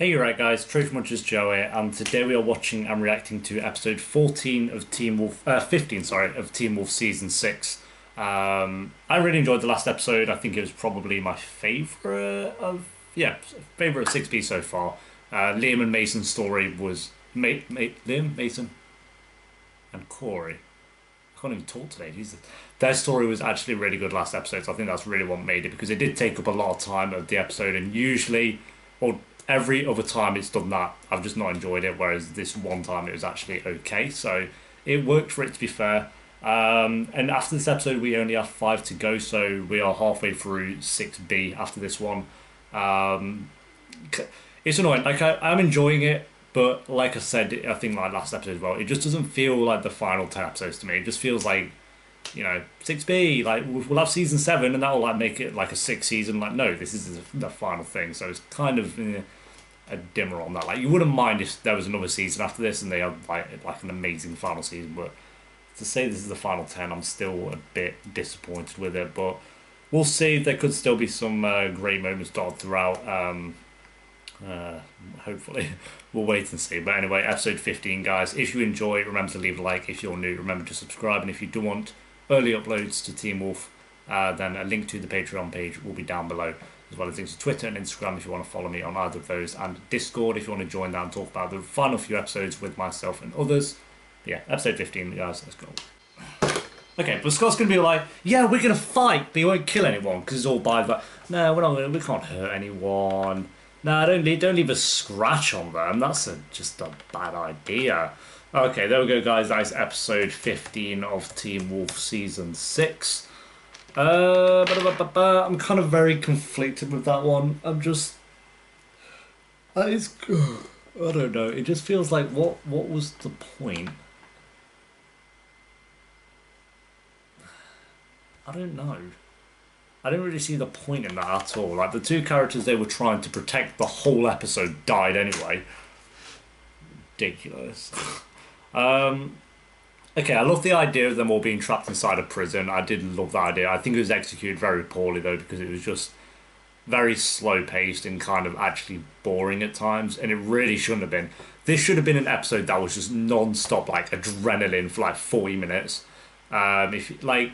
Hey, you right, guys, Trophy Munchers Joey, and today we are watching and reacting to episode 14 of Team Wolf, 15, sorry, of Team Wolf Season 6. I really enjoyed the last episode. I think it was probably my favorite favorite of 6B so far. Liam and Mason's story was, Liam, Mason, and Corey. I can't even talk today. Jesus. Their story was actually really good last episode, so I think that's really what made it because it did take up a lot of time of the episode, and usually, or every other time it's done that, I've just not enjoyed it. Whereas this one time it was actually okay, so it worked for it to be fair. And after this episode, we only have five to go, so we are halfway through 6B after this one. Um, it's annoying. I'm enjoying it, but like I said, I think like last episode as well, it just doesn't feel like the final 10 episodes to me. It just feels like 6B. Like we'll have season 7, and that will like make it like a sixth season. Like no, this is the final thing. So it's kind of a dimmer on that. Like you wouldn't mind if there was another season after this, and they had like an amazing final season. But to say this is the final 10, I'm still a bit disappointed with it. But we'll see. There could still be some great moments dotted throughout. Uh, Hopefully, we'll wait and see. But anyway, episode 15, guys. If you enjoy, remember to leave a like. If you're new, remember to subscribe. And if you do want early uploads to Team Wolf, then a link to the Patreon page will be down below, as well as links to Twitter and Instagram if you want to follow me on either of those, and Discord if you want to join that and talk about the final few episodes with myself and others. But yeah, episode 15, guys. Let's go. Okay, but Scott's gonna be like, yeah, we're gonna fight, but he won't kill anyone because it's all by the. No, we're not. We can't hurt anyone. No, don't leave a scratch on them. That's just a bad idea. Okay, there we go, guys. That is episode 15 of Team Wolf Season 6. I'm kind of very conflicted with that one. It's, I don't know. It just feels like what was the point? I don't know. I didn't really see the point in that at all. Like the two characters they were trying to protect the whole episode died anyway. Ridiculous. um, okay, I love the idea of them all being trapped inside a prison. I did love that idea. I think it was executed very poorly though because it was just very slow paced and kind of actually boring at times, and it really shouldn't have been. This should have been an episode that was just non-stop like adrenaline for like 40 minutes. If like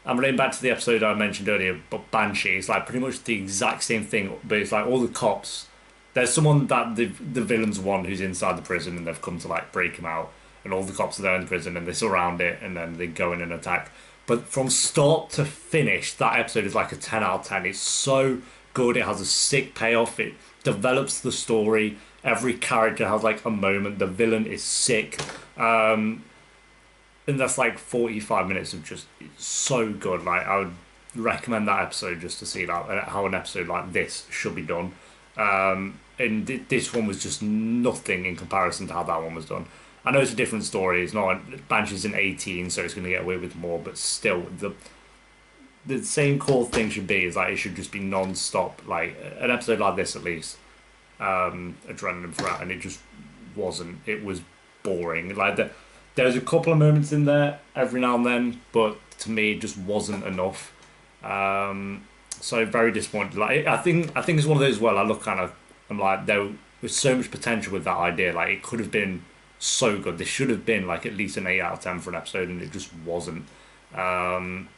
I'm relating back to the episode I mentioned earlier, but Banshee, it's like pretty much the exact same thing, but it's like all the cops. There's someone that the villains want who's inside the prison, and they've come to like break him out, and all the cops are there in the prison, and they surround it, and then they go in and attack. But from start to finish, that episode is like a 10 out of 10. It's so good. It has a sick payoff. It develops the story. Every character has like a moment. The villain is sick. And that's like 45 minutes of just so good. Like I would recommend that episode just to see that how an episode like this should be done. And this one was just nothing in comparison to how that one was done. I know it's a different story. It's not Banshee's in 18, so it's going to get away with more. But still, the same core thing should be is like it should just be non-stop. Like an episode like this, at least, adrenaline throughout, and it just wasn't. It was boring. There's a couple of moments in there every now and then, but to me, it just wasn't enough. So very disappointed. Like I think it's one of those. Well, I look kind of. I'm like there was so much potential with that idea. Like it could have been so good. This should have been like at least an 8 out of 10 for an episode, and it just wasn't. Um,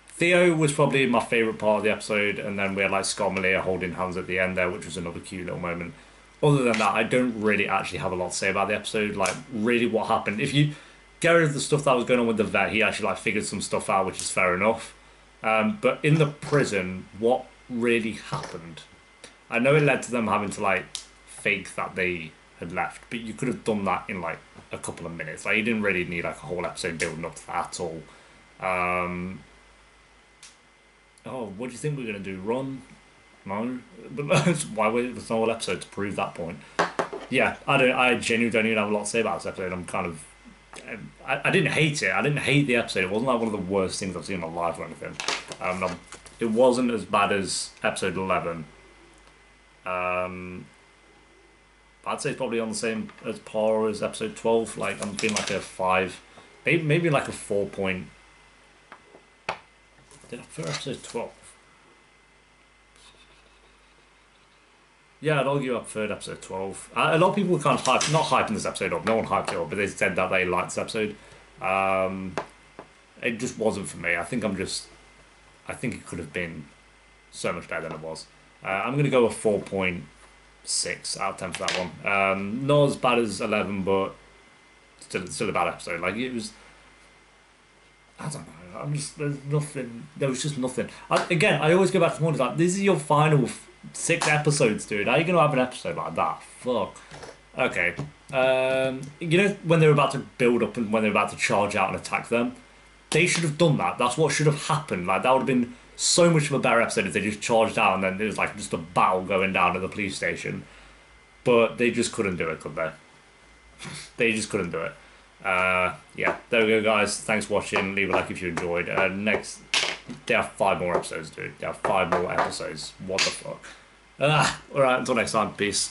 Theo was probably my favourite part of the episode, and then we had like Scott and Malia holding hands at the end there, which was another cute little moment. Other than that, I don't really actually have a lot to say about the episode. Like, really, what happened? If you get rid of the stuff that was going on with the vet, he actually like figured some stuff out, which is fair enough. But in the prison, what really happened? I know it led to them having to like fake that they had left, but you could have done that in like a couple of minutes. Like, you didn't really need like a whole episode building up to that at all. Um, oh, what do you think we're gonna do? Run? No, but why wait the whole episode to prove that point? Yeah, I don't. I genuinely don't even have a lot to say about this episode. I'm kind of. I didn't hate it. I didn't hate the episode. It wasn't like one of the worst things I've seen in my life or anything. It wasn't as bad as episode 11. Um, I'd say it's probably on the same as par as episode 12. Like I'm being like a 5, maybe like a 4 point. Did I prefer episode 12? Yeah, I'd argue I preferred episode 12. A lot of people were kind of not hyping this episode up. No one hyped it up, but they said that they liked this episode. Um, it just wasn't for me. I think it could have been so much better than it was. I'm going to go with 4.6 out of 10 for that one. Not as bad as 11, but still a bad episode. Like, it was, I don't know. There's nothing. There was just nothing. Again, I always go back to the point like, this is your final 6 episodes, dude. How are you gonna have an episode like that? Fuck. Okay. You know when they were about to build up and when they were about to charge out and attack them, they should have done that. That's what should have happened. Like that would have been so much of a better episode if they just charged out and then there was like just a battle going down at the police station. But they just couldn't do it, could they? They just couldn't do it. Yeah, there we go, guys. Thanks for watching. Leave a like if you enjoyed. Next, they have 5 more episodes, dude. They have 5 more episodes. What the fuck? Alright, until next time. Peace.